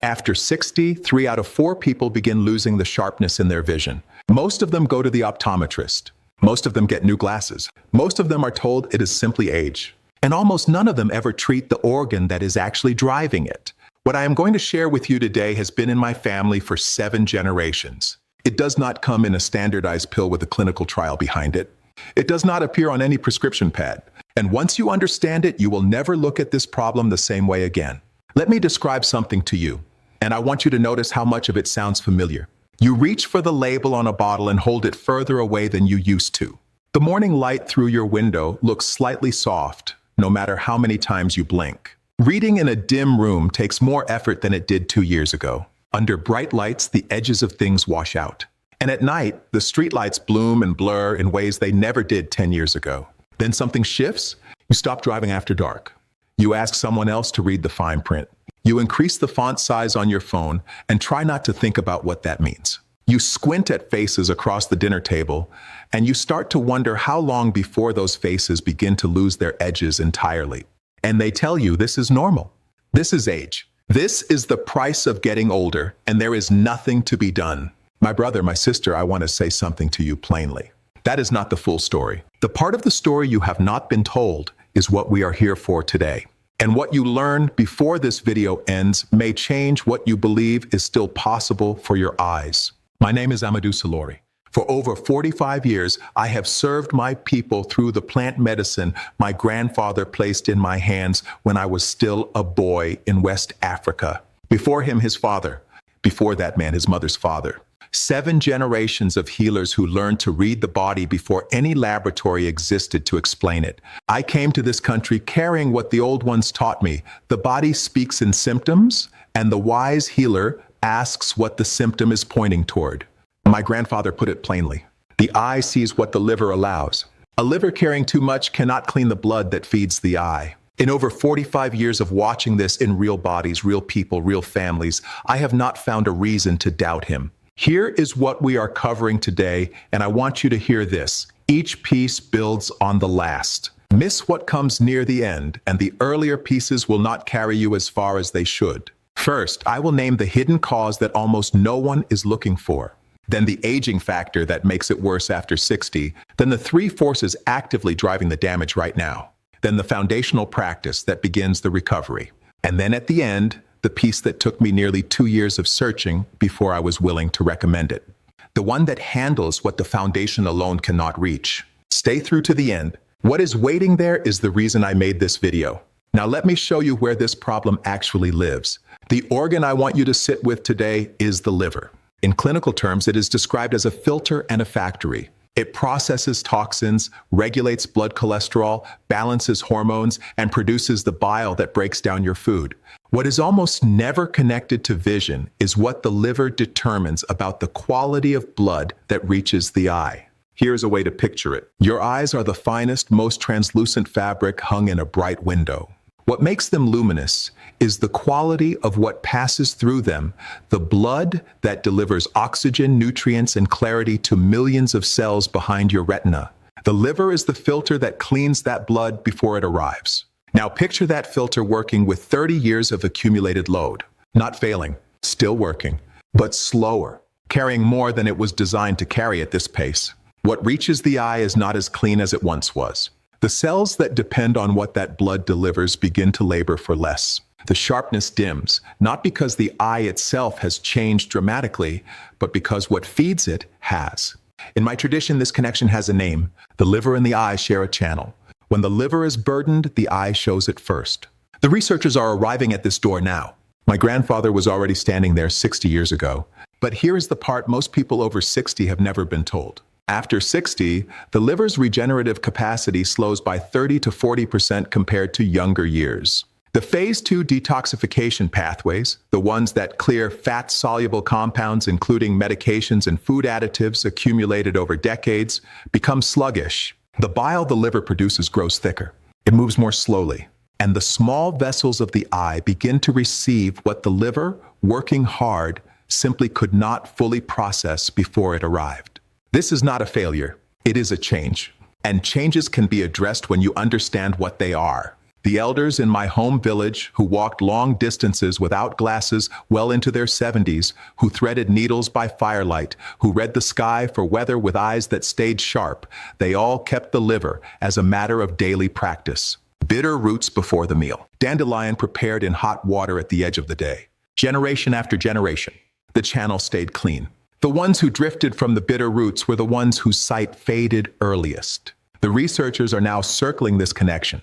After 60, 3 out of 4 people begin losing the sharpness in their vision. Most of them go to the optometrist. Most of them get new glasses. Most of them are told it is simply age. And almost none of them ever treat the organ that is actually driving it. What I am going to share with you today has been in my family for 7 generations. It does not come in a standardized pill with a clinical trial behind it. It does not appear on any prescription pad. And once you understand it, you will never look at this problem the same way again. Let me describe something to you, and I want you to notice how much of it sounds familiar. You reach for the label on a bottle and hold it further away than you used to. The morning light through your window looks slightly soft, no matter how many times you blink. Reading in a dim room takes more effort than it did 2 years ago. Under bright lights, the edges of things wash out. And at night, the streetlights bloom and blur in ways they never did 10 years ago. Then something shifts. You stop driving after dark. You ask someone else to read the fine print. You increase the font size on your phone and try not to think about what that means. You squint at faces across the dinner table, and you start to wonder how long before those faces begin to lose their edges entirely. And they tell you this is normal. This is age. This is the price of getting older, and there is nothing to be done. My brother, my sister, I want to say something to you plainly. That is not the full story. The part of the story you have not been told is what we are here for today. And what you learn before this video ends may change what you believe is still possible for your eyes. My name is Salori. For over 45 years, I have served my people through the plant medicine my grandfather placed in my hands when I was still a boy in West Africa. Before him, his father. Before that man, his mother's father. 7 generations of healers who learned to read the body before any laboratory existed to explain it. I came to this country carrying what the old ones taught me. The body speaks in symptoms, and the wise healer asks what the symptom is pointing toward. My grandfather put it plainly. The eye sees what the liver allows. A liver carrying too much cannot clean the blood that feeds the eye. In over 45 years of watching this in real bodies, real people, real families, I have not found a reason to doubt him. Here is what we are covering today, and I want you to hear this. Each piece builds on the last. Miss what comes near the end, and the earlier pieces will not carry you as far as they should. First, I will name the hidden cause that almost no one is looking for. Then the aging factor that makes it worse after 60. Then the 3 forces actively driving the damage right now. Then the foundational practice that begins the recovery. And then at the end, the piece that took me nearly 2 years of searching before I was willing to recommend it. The one that handles what the foundation alone cannot reach. Stay through to the end. What is waiting there is the reason I made this video. Now let me show you where this problem actually lives. The organ I want you to sit with today is the liver. In clinical terms, it is described as a filter and a factory. It processes toxins, regulates blood cholesterol, balances hormones, and produces the bile that breaks down your food. What is almost never connected to vision is what the liver determines about the quality of blood that reaches the eye. Here's a way to picture it. Your eyes are the finest, most translucent fabric hung in a bright window. What makes them luminous is the quality of what passes through them, the blood that delivers oxygen, nutrients, and clarity to millions of cells behind your retina. The liver is the filter that cleans that blood before it arrives. Now picture that filter working with 30 years of accumulated load. Not failing, still working, but slower, carrying more than it was designed to carry at this pace. What reaches the eye is not as clean as it once was. The cells that depend on what that blood delivers begin to labor for less. The sharpness dims, not because the eye itself has changed dramatically, but because what feeds it has. In my tradition, this connection has a name. The liver and the eye share a channel. When the liver is burdened, the eye shows it first. The researchers are arriving at this door now. My grandfather was already standing there 60 years ago. But here is the part most people over 60 have never been told. After 60, the liver's regenerative capacity slows by 30 to 40% compared to younger years. The phase 2 detoxification pathways, the ones that clear fat-soluble compounds including medications and food additives accumulated over decades, become sluggish. The bile the liver produces grows thicker. It moves more slowly. And the small vessels of the eye begin to receive what the liver, working hard, simply could not fully process before it arrived. This is not a failure. It is a change. And changes can be addressed when you understand what they are. The elders in my home village who walked long distances without glasses well into their 70s, who threaded needles by firelight, who read the sky for weather with eyes that stayed sharp, they all kept the liver as a matter of daily practice. Bitter roots before the meal. Dandelion prepared in hot water at the edge of the day. Generation after generation, the channel stayed clean. The ones who drifted from the bitter roots were the ones whose sight faded earliest. The researchers are now circling this connection.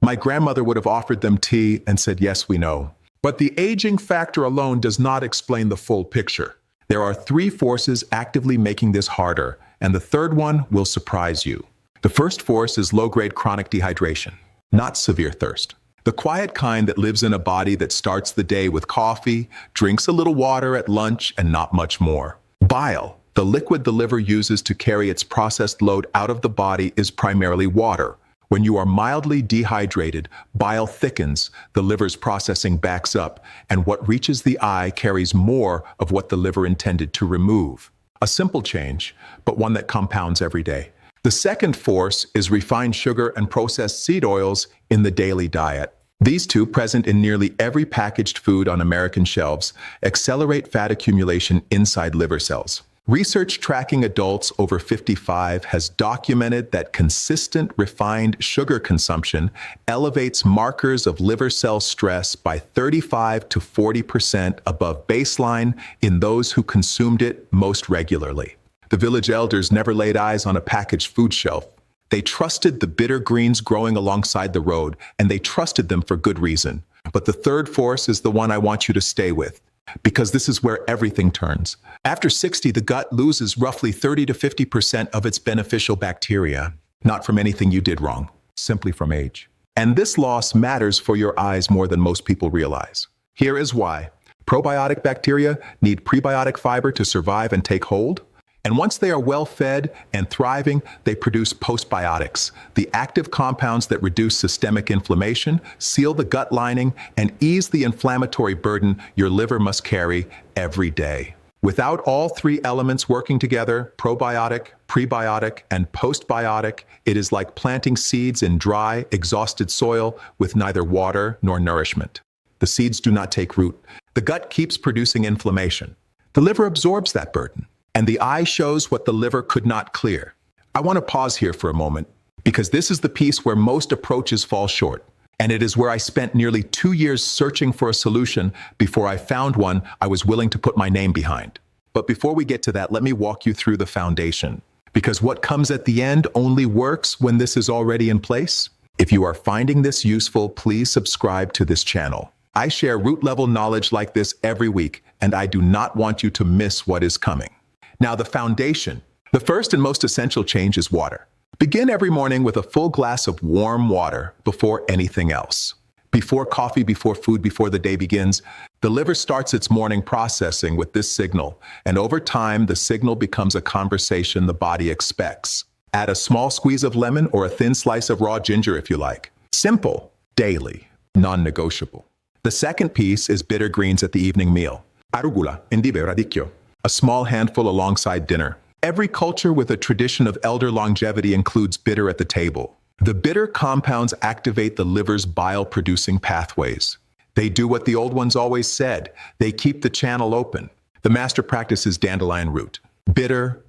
My grandmother would have offered them tea and said, yes, we know. But the aging factor alone does not explain the full picture. There are three forces actively making this harder, and the third one will surprise you. The first force is low-grade chronic dehydration, not severe thirst. The quiet kind that lives in a body that starts the day with coffee, drinks a little water at lunch, and not much more. Bile, the liquid the liver uses to carry its processed load out of the body, is primarily water. When you are mildly dehydrated, bile thickens, the liver's processing backs up, and what reaches the eye carries more of what the liver intended to remove. A simple change, but one that compounds every day. The second force is refined sugar and processed seed oils in the daily diet. These two, present in nearly every packaged food on American shelves, accelerate fat accumulation inside liver cells. Research tracking adults over 55 has documented that consistent refined sugar consumption elevates markers of liver cell stress by 35 to 40% above baseline in those who consumed it most regularly. The village elders never laid eyes on a packaged food shelf. They trusted the bitter greens growing alongside the road, and they trusted them for good reason. But the third force is the one I want you to stay with, because this is where everything turns. After 60, the gut loses roughly 30 to 50% of its beneficial bacteria, not from anything you did wrong, simply from age. And this loss matters for your eyes more than most people realize. Here is why. Probiotic bacteria need prebiotic fiber to survive and take hold. And once they are well fed and thriving, they produce postbiotics, the active compounds that reduce systemic inflammation, seal the gut lining, and ease the inflammatory burden your liver must carry every day. Without all three elements working together, probiotic, prebiotic, and postbiotic, it is like planting seeds in dry, exhausted soil with neither water nor nourishment. The seeds do not take root. The gut keeps producing inflammation. The liver absorbs that burden, and the eye shows what the liver could not clear. I want to pause here for a moment, because this is the piece where most approaches fall short. And it is where I spent nearly 2 years searching for a solution before I found one I was willing to put my name behind. But before we get to that, let me walk you through the foundation. Because what comes at the end only works when this is already in place. If you are finding this useful, please subscribe to this channel. I share root-level knowledge like this every week, and I do not want you to miss what is coming. Now, the foundation. The first and most essential change is water. Begin every morning with a full glass of warm water before anything else. Before coffee, before food, before the day begins, the liver starts its morning processing with this signal, and over time, the signal becomes a conversation the body expects. Add a small squeeze of lemon or a thin slice of raw ginger if you like. Simple, daily, non-negotiable. The second piece is bitter greens at the evening meal. Arugula, indibe radicchio. A small handful alongside dinner. Every culture with a tradition of elder longevity includes bitter at the table. The bitter compounds activate the liver's bile-producing pathways. They do what the old ones always said. They keep the channel open. The master practice is dandelion root. Bitter,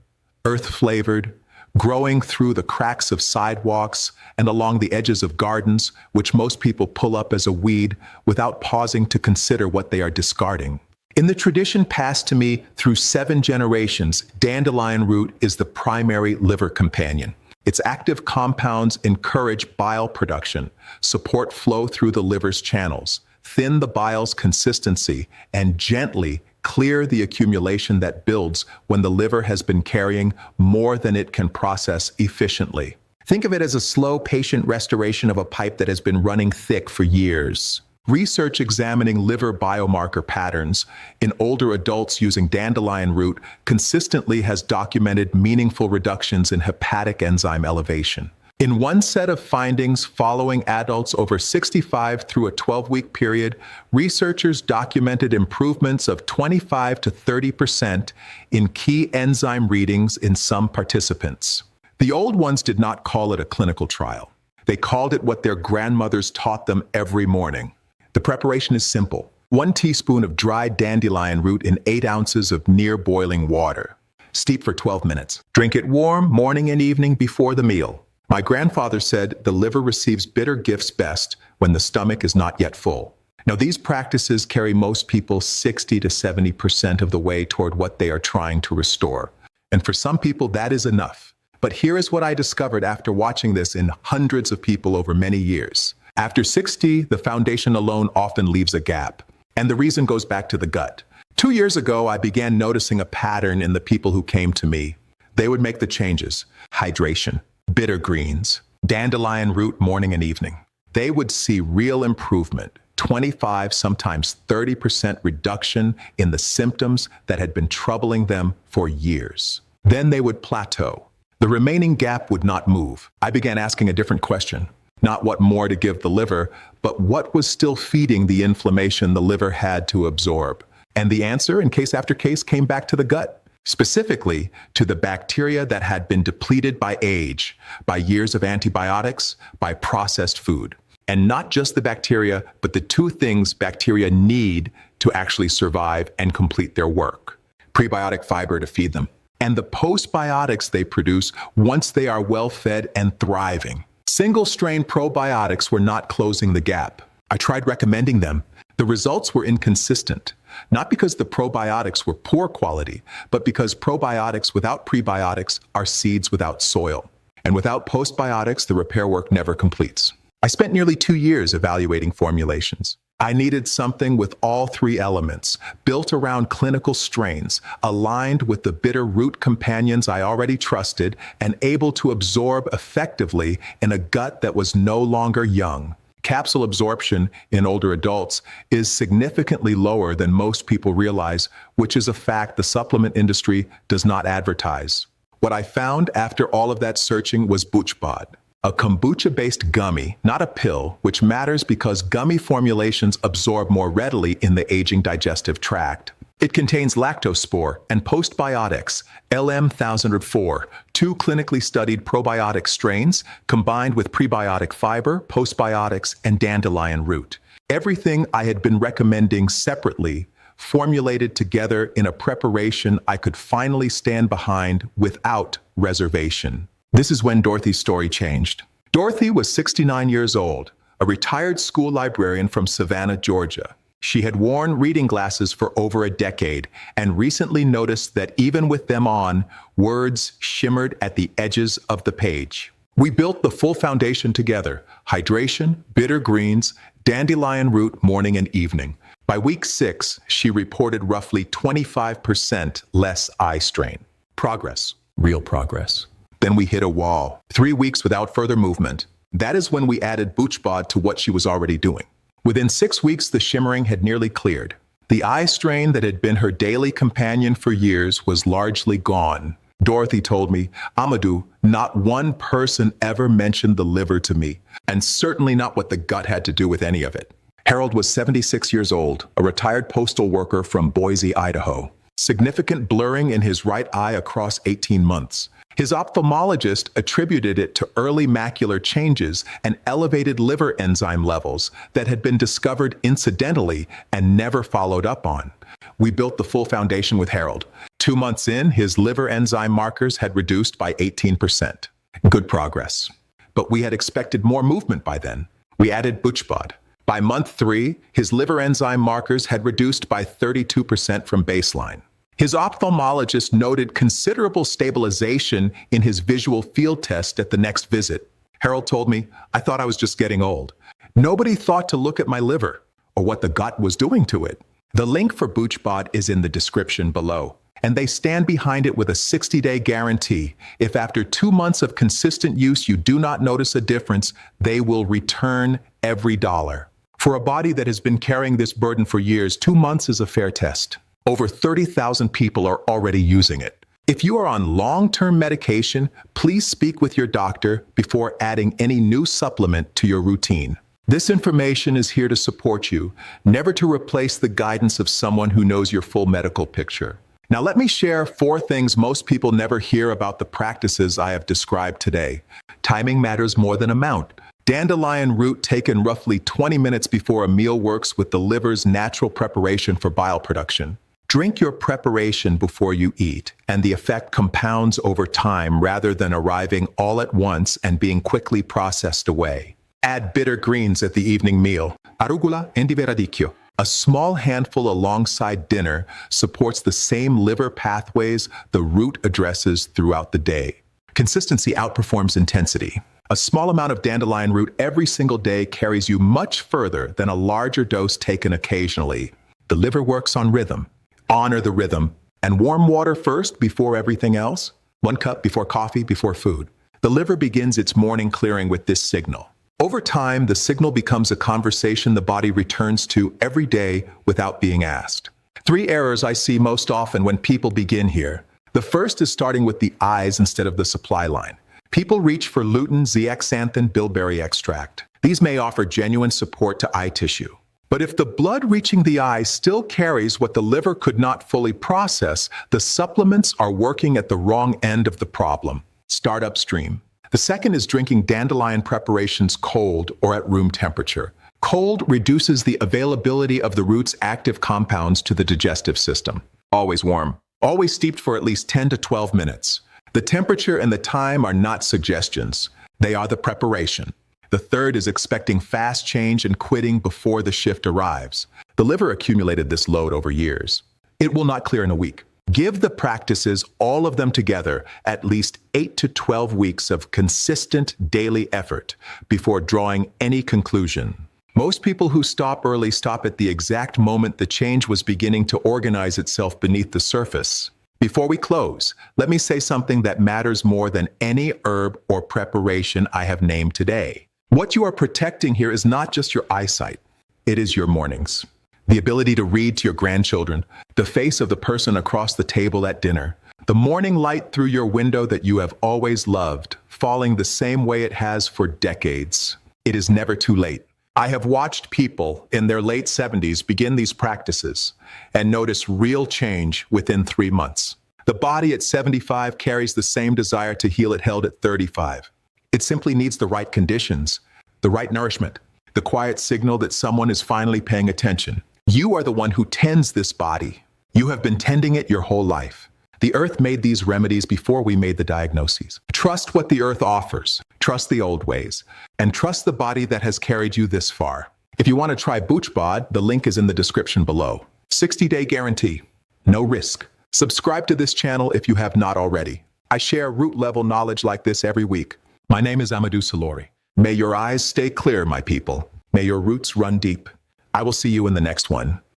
earth-flavored, growing through the cracks of sidewalks and along the edges of gardens, which most people pull up as a weed without pausing to consider what they are discarding. In the tradition passed to me through 7 generations, dandelion root is the primary liver companion. Its active compounds encourage bile production, support flow through the liver's channels, thin the bile's consistency, and gently clear the accumulation that builds when the liver has been carrying more than it can process efficiently. Think of it as a slow, patient restoration of a pipe that has been running thick for years. Research examining liver biomarker patterns in older adults using dandelion root consistently has documented meaningful reductions in hepatic enzyme elevation. In one set of findings following adults over 65 through a 12-week period, researchers documented improvements of 25 to 30% in key enzyme readings in some participants. The old ones did not call it a clinical trial. They called it what their grandmothers taught them every morning. The preparation is simple. 1 teaspoon of dried dandelion root in 8 ounces of near-boiling water. Steep for 12 minutes. Drink it warm, morning and evening before the meal. My grandfather said the liver receives bitter gifts best when the stomach is not yet full. Now, these practices carry most people 60 to 70% of the way toward what they are trying to restore. And for some people, that is enough. But here is what I discovered after watching this in hundreds of people over many years. After 60, the foundation alone often leaves a gap. And the reason goes back to the gut. 2 years ago, I began noticing a pattern in the people who came to me. They would make the changes: hydration, bitter greens, dandelion root morning and evening. They would see real improvement, 25, sometimes 30% reduction in the symptoms that had been troubling them for years. Then they would plateau. The remaining gap would not move. I began asking a different question. Not what more to give the liver, but what was still feeding the inflammation the liver had to absorb. And the answer, in case after case, came back to the gut, specifically to the bacteria that had been depleted by age, by years of antibiotics, by processed food. And not just the bacteria, but the 2 things bacteria need to actually survive and complete their work: prebiotic fiber to feed them, and the postbiotics they produce once they are well fed and thriving. Single-strain probiotics were not closing the gap. I tried recommending them. The results were inconsistent, not because the probiotics were poor quality, but because probiotics without prebiotics are seeds without soil. And without postbiotics, the repair work never completes. I spent nearly 2 years evaluating formulations. I needed something with all 3 elements, built around clinical strains, aligned with the bitter root companions I already trusted, and able to absorb effectively in a gut that was no longer young. Capsule absorption in older adults is significantly lower than most people realize, which is a fact the supplement industry does not advertise. What I found after all of that searching was BoochBod, a kombucha-based gummy, not a pill, which matters because gummy formulations absorb more readily in the aging digestive tract. It contains lactospore and postbiotics, LM-1004, 2 clinically studied probiotic strains combined with prebiotic fiber, postbiotics, and dandelion root. Everything I had been recommending separately, formulated together in a preparation I could finally stand behind without reservation. This is when Dorothy's story changed. Dorothy was 69 years old, a retired school librarian from Savannah, Georgia. She had worn reading glasses for over a decade and recently noticed that even with them on, words shimmered at the edges of the page. We built the full foundation together: hydration, bitter greens, dandelion root morning and evening. By week 6, she reported roughly 25% less eye strain. Progress, real progress. Then we hit a wall. 3 weeks without further movement. That is when we added BoochBod to what she was already doing. Within 6 weeks, the shimmering had nearly cleared. The eye strain that had been her daily companion for years was largely gone. Dorothy told me, "Amadou, not one person ever mentioned the liver to me, and certainly not what the gut had to do with any of it." Harold was 76 years old, a retired postal worker from Boise, Idaho. Significant blurring in his right eye across 18 months. His ophthalmologist attributed it to early macular changes and elevated liver enzyme levels that had been discovered incidentally and never followed up on. We built the full foundation with Harold. 2 months in, his liver enzyme markers had reduced by 18%. Good progress. But we had expected more movement by then. We added BoochBod. By month 3, his liver enzyme markers had reduced by 32% from baseline. His ophthalmologist noted considerable stabilization in his visual field test at the next visit. Harold told me, "I thought I was just getting old." Nobody thought to look at my liver or what the gut was doing to it. The link for BoochBod is in the description below, and they stand behind it with a 60-day guarantee. If after 2 months of consistent use you do not notice a difference, they will return every dollar. For a body that has been carrying this burden for years, 2 months is a fair test. Over 30,000 people are already using it. If you are on long-term medication, please speak with your doctor before adding any new supplement to your routine. This information is here to support you, never to replace the guidance of someone who knows your full medical picture. Now let me share 4 things most people never hear about the practices I have described today. Timing matters more than amount. Dandelion root taken roughly 20 minutes before a meal works with the liver's natural preparation for bile production. Drink your preparation before you eat, and the effect compounds over time rather than arriving all at once and being quickly processed away. Add bitter greens at the evening meal. Arugula indiveradicchio. A small handful alongside dinner supports the same liver pathways the root addresses throughout the day. Consistency outperforms intensity. A small amount of dandelion root every single day carries you much further than a larger dose taken occasionally. The liver works on rhythm. Honor the rhythm. And warm water first before everything else. 1 cup before coffee, before food. The liver begins its morning clearing with this signal. Over time, the signal becomes a conversation the body returns to every day without being asked. 3 errors I see most often when people begin here. The first is starting with the eyes instead of the supply line. People reach for lutein, zeaxanthin, bilberry extract. These may offer genuine support to eye tissue. But if the blood reaching the eye still carries what the liver could not fully process, the supplements are working at the wrong end of the problem. Start upstream. The second is drinking dandelion preparations cold or at room temperature. Cold reduces the availability of the root's active compounds to the digestive system. Always warm. Always steeped for at least 10 to 12 minutes. The temperature and the time are not suggestions. They are the preparation. The third is expecting fast change and quitting before the shift arrives. The liver accumulated this load over years. It will not clear in a week. Give the practices, all of them together, at least 8 to 12 weeks of consistent daily effort before drawing any conclusion. Most people who stop early stop at the exact moment the change was beginning to organize itself beneath the surface. Before we close, let me say something that matters more than any herb or preparation I have named today. What you are protecting here is not just your eyesight. It is your mornings. The ability to read to your grandchildren, the face of the person across the table at dinner, the morning light through your window that you have always loved, falling the same way it has for decades. It is never too late. I have watched people in their late 70s begin these practices and notice real change within 3 months. The body at 75 carries the same desire to heal it held at 35. It simply needs the right conditions, the right nourishment, the quiet signal that someone is finally paying attention. You are the one who tends this body. You have been tending it your whole life. The earth made these remedies before we made the diagnoses. Trust what the earth offers. Trust the old ways. And trust the body that has carried you this far. If you want to try BoochBod, the link is in the description below. 60-day guarantee. No risk. Subscribe to this channel if you have not already. I share root-level knowledge like this every week. My name is Salori. May your eyes stay clear, my people. May your roots run deep. I will see you in the next one.